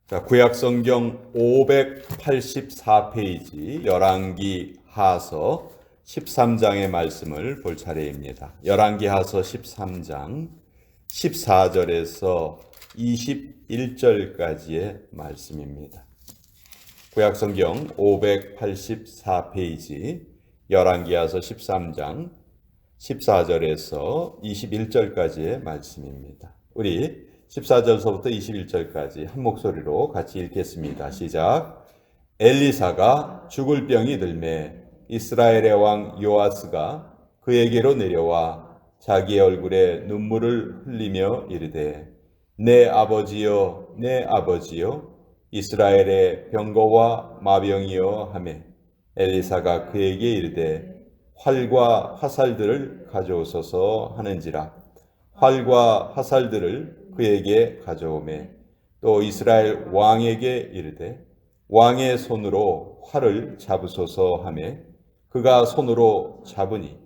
자, 구약성경 584페이지 열왕기 하서 13장의 말씀을 볼 차례입니다. 열왕기 하서 13장 14절에서 21절까지의 말씀입니다. 구약성경 584페이지 열왕기 하서 13장 14절에서 21절까지의 말씀입니다. 우리 14절서부터 21절까지 한 목소리로 같이 읽겠습니다. 시작. 엘리사가 죽을 병이 들매 이스라엘의 왕 요아스가 그에게로 내려와 자기의 얼굴에 눈물을 흘리며 이르되 내 아버지여 내 아버지여 이스라엘의 병거와 마병이여 하매 엘리사가 그에게 이르되 활과 화살들을 가져오소서 하는지라. 활과 화살들을 그에게 가져오매 또 이스라엘 왕에게 이르되 왕의 손으로 활을 잡으소서 하매 그가 손으로 잡으니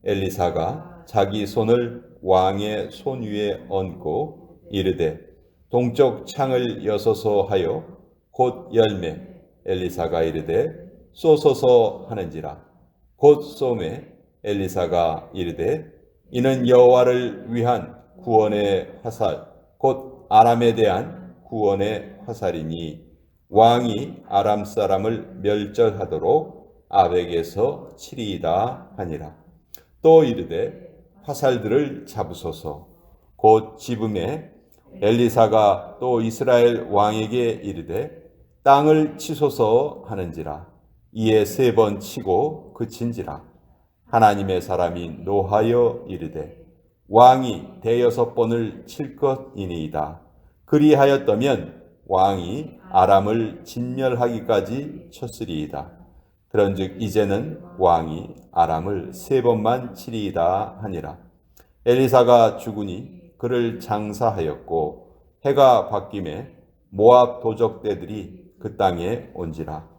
엘리사가 자기 손을 왕의 손 위에 얹고 이르되 동쪽 창을 여소서 하여 곧 열매 엘리사가 이르되 쏘소서 하는지라. 곧 쏘매 엘리사가 이르되 이는 여호와를 위한 구원의 화살 곧 아람에 대한 구원의 화살이니 왕이 아람 사람을 멸절하도록 아벡에서 치리이다 하니라. 또 이르되 화살들을 잡으소서. 곧 집음에 엘리사가 또 이스라엘 왕에게 이르되 땅을 치소서 하는지라. 이에 3번 치고 그친지라. 하나님의 사람이 노하여 이르되 왕이 6번을 칠 것이니이다. 그리하였다면 왕이 아람을 진멸하기까지 쳤으리이다. 그런즉 이제는 왕이 아람을 3번만 치리이다 하니라. 엘리사가 죽으니 그를 장사하였고 해가 바뀜에 모압 도적대들이 그 땅에 온지라.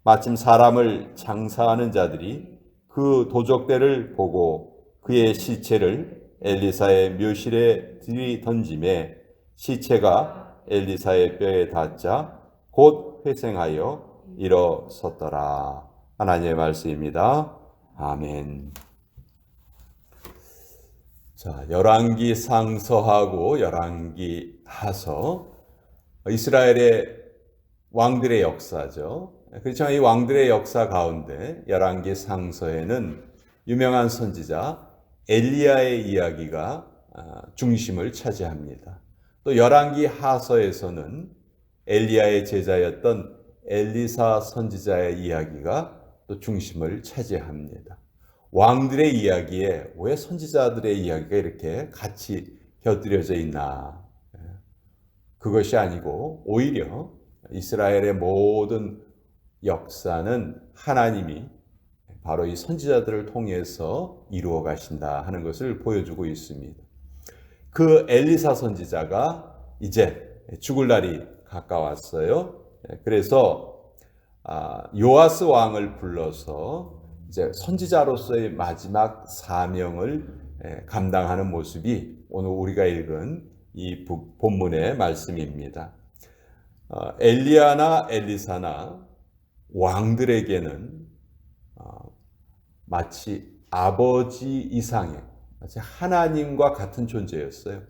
마침 사람을 장사하는 자들이 그 도적대를 보고 그의 시체를 엘리사의 묘실에 들이던짐에 시체가 엘리사의 뼈에 닿자 곧 회생하여 일어섰더라. 하나님의 말씀입니다. 아멘. 자, 열왕기 상서하고 열왕기 하서 이스라엘의 왕들의 역사죠. 그렇지만 이 왕들의 역사 가운데 열왕기 상서에는 유명한 선지자 엘리야의 이야기가 중심을 차지합니다. 또 열왕기 하서에서는 엘리야의 제자였던 엘리사 선지자의 이야기가 또 중심을 차지합니다. 왕들의 이야기에 왜 선지자들의 이야기가 이렇게 같이 곁들여져 있나? 그것이 아니고 오히려 이스라엘의 모든 역사는 하나님이 바로 이 선지자들을 통해서 이루어 가신다 하는 것을 보여주고 있습니다. 그 엘리사 선지자가 이제 죽을 날이 가까웠어요. 그래서 요아스 왕을 불러서 이제 선지자로서의 마지막 사명을 감당하는 모습이 오늘 우리가 읽은 이 본문의 말씀입니다. 엘리야나 엘리사나 왕들에게는 마치 아버지 이상의 마치 하나님과 같은 존재였어요.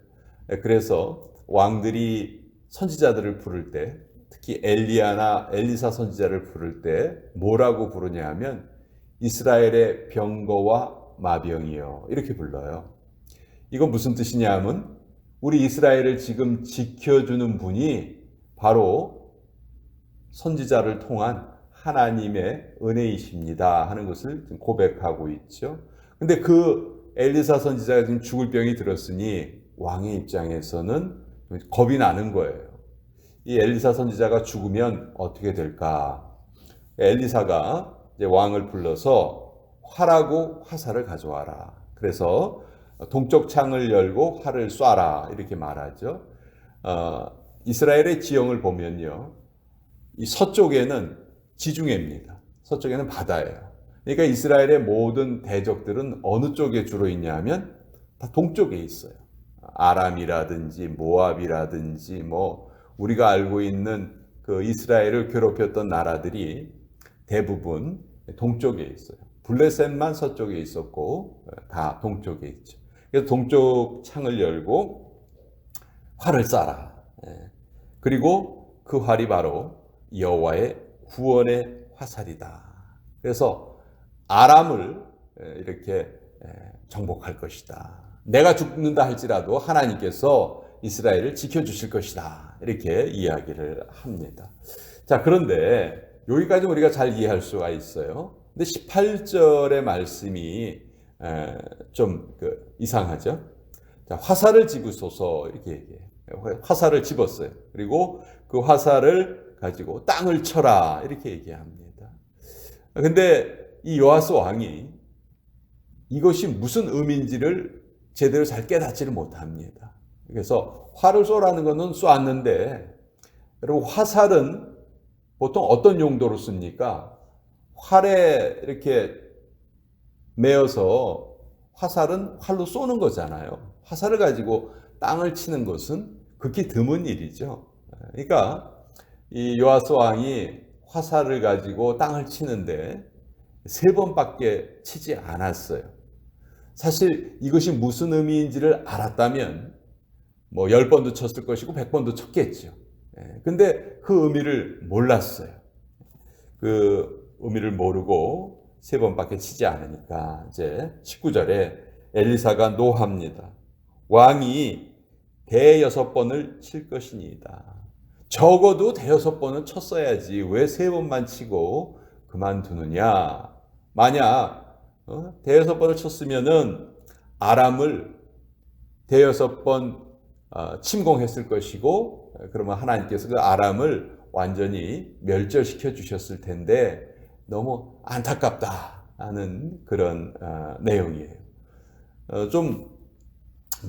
그래서 왕들이 선지자들을 부를 때 특히 엘리야나 엘리사 선지자를 부를 때 뭐라고 부르냐 하면 이스라엘의 병거와 마병이요 이렇게 불러요. 이건 무슨 뜻이냐 하면 우리 이스라엘을 지금 지켜주는 분이 바로 선지자를 통한 하나님의 은혜이십니다 하는 것을 고백하고 있죠. 근데 그 엘리사 선지자가 지금 죽을 병이 들었으니 왕의 입장에서는 겁이 나는 거예요. 이 엘리사 선지자가 죽으면 어떻게 될까? 엘리사가 이제 왕을 불러서 활하고 화살을 가져와라. 그래서 동쪽 창을 열고 활을 쏴라 이렇게 말하죠. 이스라엘의 지형을 보면요, 이 서쪽에는 지중해입니다. 서쪽에는 바다예요. 그러니까 이스라엘의 모든 대적들은 어느 쪽에 주로 있냐 하면 다 동쪽에 있어요. 아람이라든지 모압이라든지 뭐 우리가 알고 있는 그 이스라엘을 괴롭혔던 나라들이 대부분 동쪽에 있어요. 블레셋만 서쪽에 있었고 다 동쪽에 있죠. 그래서 동쪽 창을 열고 활을 쏴라. 그리고 그 활이 바로 여호와의 구원의 화살이다. 그래서 아람을 이렇게 정복할 것이다. 내가 죽는다 할지라도 하나님께서 이스라엘을 지켜주실 것이다. 이렇게 이야기를 합니다. 자, 그런데 여기까지 우리가 잘 이해할 수가 있어요. 근데 18절의 말씀이 좀 이상하죠. 자, 화살을 집으소서 이렇게 얘기해요. 화살을 집었어요. 그리고 그 화살을 가지고 땅을 쳐라 이렇게 얘기합니다. 근데 이 요아스 왕이 이것이 무슨 의미인지를 제대로 잘 깨닫지를 못합니다. 그래서 활을 쏘라는 것은 쏘았는데, 여러분 화살은 보통 어떤 용도로 씁니까? 활에 이렇게 매어서 화살은 활로 쏘는 거잖아요. 화살을 가지고 땅을 치는 것은 극히 드문 일이죠. 그러니까 이 요아스 왕이 화살을 가지고 땅을 치는데 3번밖에 치지 않았어요. 사실 이것이 무슨 의미인지를 알았다면 뭐 10번도 쳤을 것이고 100번도 쳤겠죠. 근데 그 의미를 몰랐어요. 그 의미를 모르고 3번밖에 치지 않으니까 이제 19절에 엘리사가 노합니다. 왕이 대여섯번을 칠 것이니이다. 적어도 대여섯 번은 쳤어야지 왜 3번만 치고 그만두느냐. 만약 대여섯 번을 쳤으면은 아람을 대여섯 번 침공했을 것이고, 그러면 하나님께서 그 아람을 완전히 멸절시켜 주셨을 텐데 너무 안타깝다 하는 그런 내용이에요. 좀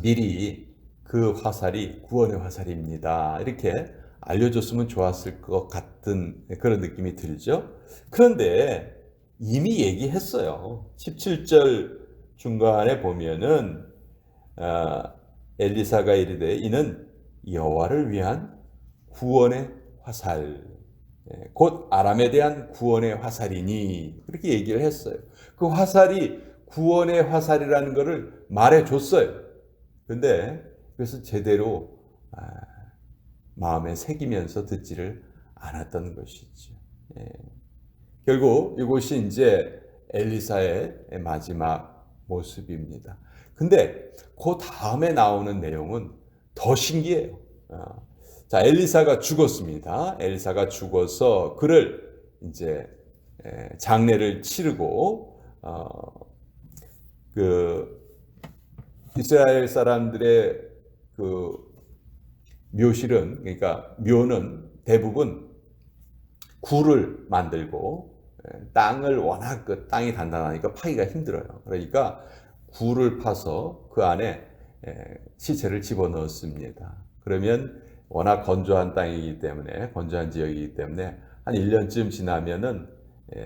미리 그 화살이 구원의 화살입니다 이렇게 알려줬으면 좋았을 것 같은 그런 느낌이 들죠. 그런데 이미 얘기했어요. 17절 중간에 보면은 엘리사가 이르되 이는 여호와를 위한 구원의 화살, 곧 아람에 대한 구원의 화살이니 그렇게 얘기를 했어요. 그 화살이 구원의 화살이라는 것을 말해줬어요. 근데 그것을 제대로 마음에 새기면서 듣지를 않았던 것이죠. 결국 이것이 이제 엘리사의 마지막 모습입니다. 근데 그 다음에 나오는 내용은 더 신기해요. 자, 엘리사가 죽었습니다. 엘리사가 죽어서 그를 이제 장례를 치르고 그 이스라엘 사람들의 그 묘실은, 그러니까 묘는 대부분 굴을 만들고 땅을 워낙 그 땅이 단단하니까 파기가 힘들어요. 그러니까 굴을 파서 그 안에 시체를 집어넣었습니다. 그러면 워낙 건조한 땅이기 때문에, 건조한 지역이기 때문에 한 1년쯤 지나면은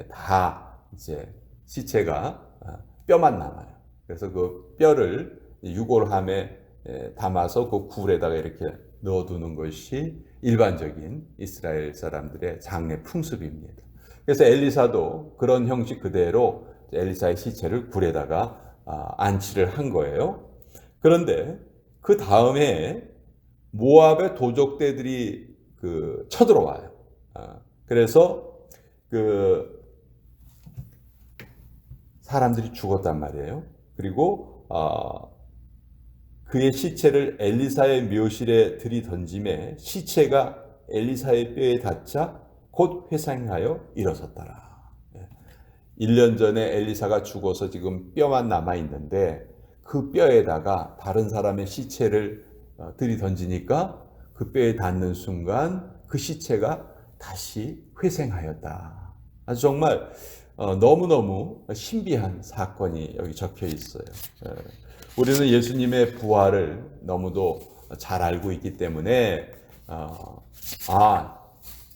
다 이제 시체가 뼈만 남아요. 그래서 그 뼈를 유골함에 담아서 그 굴에다가 이렇게 넣어두는 것이 일반적인 이스라엘 사람들의 장례 풍습입니다. 그래서 엘리사도 그런 형식 그대로 엘리사의 시체를 굴에다가 안치를 한 거예요. 그런데 그 다음에 모압의 도적대들이 쳐들어와요. 그래서 그 사람들이 죽었단 말이에요. 그리고 그의 시체를 엘리사의 묘실에 들이던짐에 시체가 엘리사의 뼈에 닿자 곧 회상하여 일어섰더라. 1년 전에 엘리사가 죽어서 지금 뼈만 남아있는데 그 뼈에다가 다른 사람의 시체를 들이던지니까 그 뼈에 닿는 순간 그 시체가 다시 회생하였다. 아주 정말 너무너무 신비한 사건이 여기 적혀 있어요. 우리는 예수님의 부활을 너무도 잘 알고 있기 때문에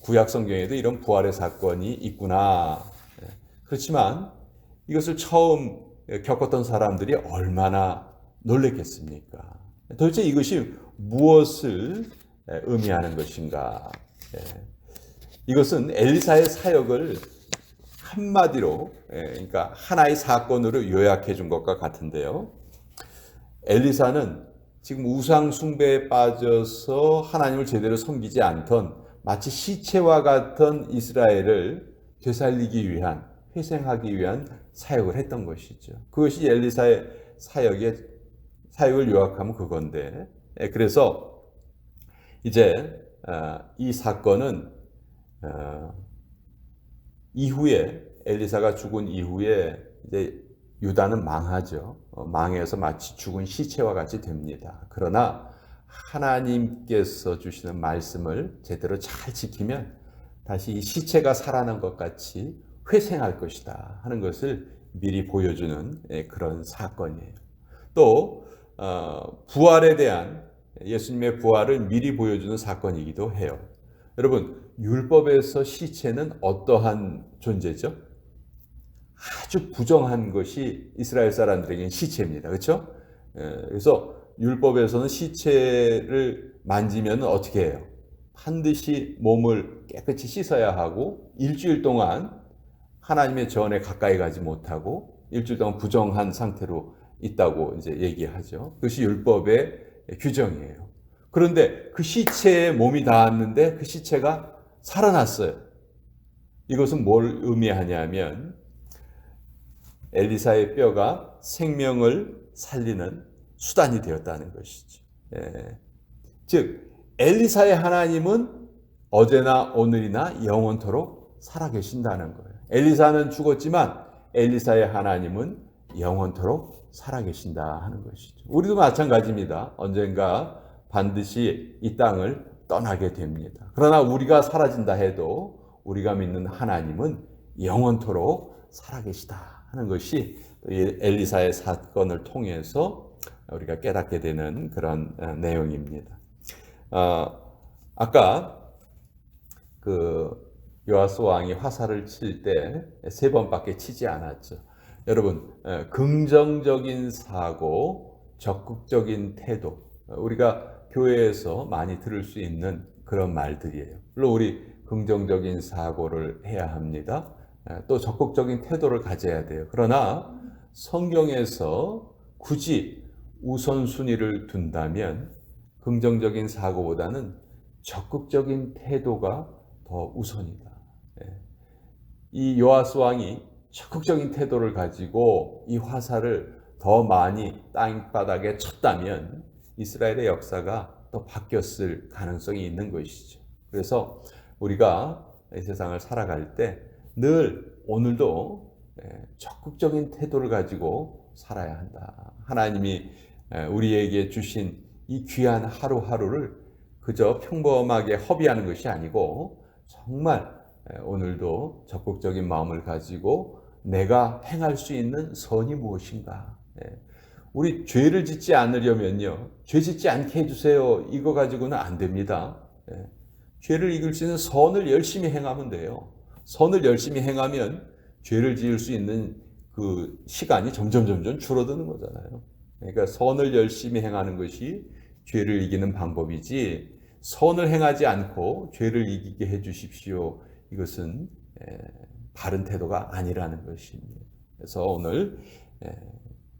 구약 성경에도 이런 부활의 사건이 있구나. 그렇지만 이것을 처음 겪었던 사람들이 얼마나 놀랬겠습니까? 도대체 이것이 무엇을 의미하는 것인가? 이것은 엘리사의 사역을 한마디로, 그러니까 하나의 사건으로 요약해 준 것과 같은데요. 엘리사는 지금 우상 숭배에 빠져서 하나님을 제대로 섬기지 않던 마치 시체와 같은 이스라엘을 되살리기 위한, 회생하기 위한 사역을 했던 것이죠. 그것이 엘리사의 사역을 요약하면 그건데, 그래서 이제 이 사건은 이후에 엘리사가 죽은 이후에 이제 유다는 망하죠. 망해서 마치 죽은 시체와 같이 됩니다. 그러나 하나님께서 주시는 말씀을 제대로 잘 지키면 다시 이 시체가 살아난 것 같이 회생할 것이다 하는 것을 미리 보여주는 그런 사건이에요. 또 부활에 대한 예수님의 부활을 미리 보여주는 사건이기도 해요. 여러분, 율법에서 시체는 어떠한 존재죠? 아주 부정한 것이 이스라엘 사람들에게는 시체입니다. 그렇죠? 그래서 율법에서는 시체를 만지면 어떻게 해요? 반드시 몸을 깨끗이 씻어야 하고 일주일 동안 하나님의 전에 가까이 가지 못하고 일주일 동안 부정한 상태로 있다고 이제 얘기하죠. 그것이 율법의 규정이에요. 그런데 그 시체에 몸이 닿았는데 그 시체가 살아났어요. 이것은 뭘 의미하냐면 엘리사의 뼈가 생명을 살리는 수단이 되었다는 것이죠. 즉 엘리사의 하나님은 어제나 오늘이나 영원토록 살아계신다는 거예요. 엘리사는 죽었지만 엘리사의 하나님은 영원토록 살아계신다 하는 것이죠. 우리도 마찬가지입니다. 언젠가 반드시 이 땅을 떠나게 됩니다. 그러나 우리가 사라진다 해도 우리가 믿는 하나님은 영원토록 살아계시다 하는 것이 엘리사의 사건을 통해서 우리가 깨닫게 되는 그런 내용입니다. 아까 그 요아스 왕이 화살을 칠 때 3번밖에 치지 않았죠. 여러분, 긍정적인 사고, 적극적인 태도, 우리가 교회에서 많이 들을 수 있는 그런 말들이에요. 물론 우리 긍정적인 사고를 해야 합니다. 또 적극적인 태도를 가져야 돼요. 그러나 성경에서 굳이 우선순위를 둔다면 긍정적인 사고보다는 적극적인 태도가 더 우선이다. 이 요아스 왕이 적극적인 태도를 가지고 이 화살을 더 많이 땅바닥에 쳤다면 이스라엘의 역사가 또 바뀌었을 가능성이 있는 것이죠. 그래서 우리가 이 세상을 살아갈 때 늘 오늘도 적극적인 태도를 가지고 살아야 한다. 하나님이 우리에게 주신 이 귀한 하루하루를 그저 평범하게 허비하는 것이 아니고 정말 오늘도 적극적인 마음을 가지고 내가 행할 수 있는 선이 무엇인가. 우리 죄를 짓지 않으려면요, 죄 짓지 않게 해주세요, 이거 가지고는 안 됩니다. 죄를 이길 수 있는 선을 열심히 행하면 돼요. 선을 열심히 행하면 죄를 지을 수 있는 그 시간이 점점 줄어드는 거잖아요. 그러니까 선을 열심히 행하는 것이 죄를 이기는 방법이지, 선을 행하지 않고 죄를 이기게 해 주십시오, 이것은 바른 태도가 아니라는 것입니다. 그래서 오늘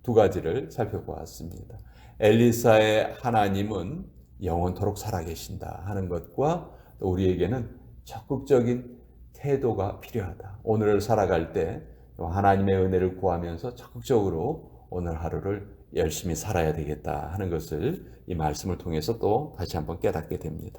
두 가지를 살펴보았습니다. 엘리사의 하나님은 영원토록 살아계신다 하는 것과 또 우리에게는 적극적인 태도가 필요하다. 오늘을 살아갈 때 하나님의 은혜를 구하면서 적극적으로 오늘 하루를 열심히 살아야 되겠다 하는 것을 이 말씀을 통해서 또 다시 한번 깨닫게 됩니다.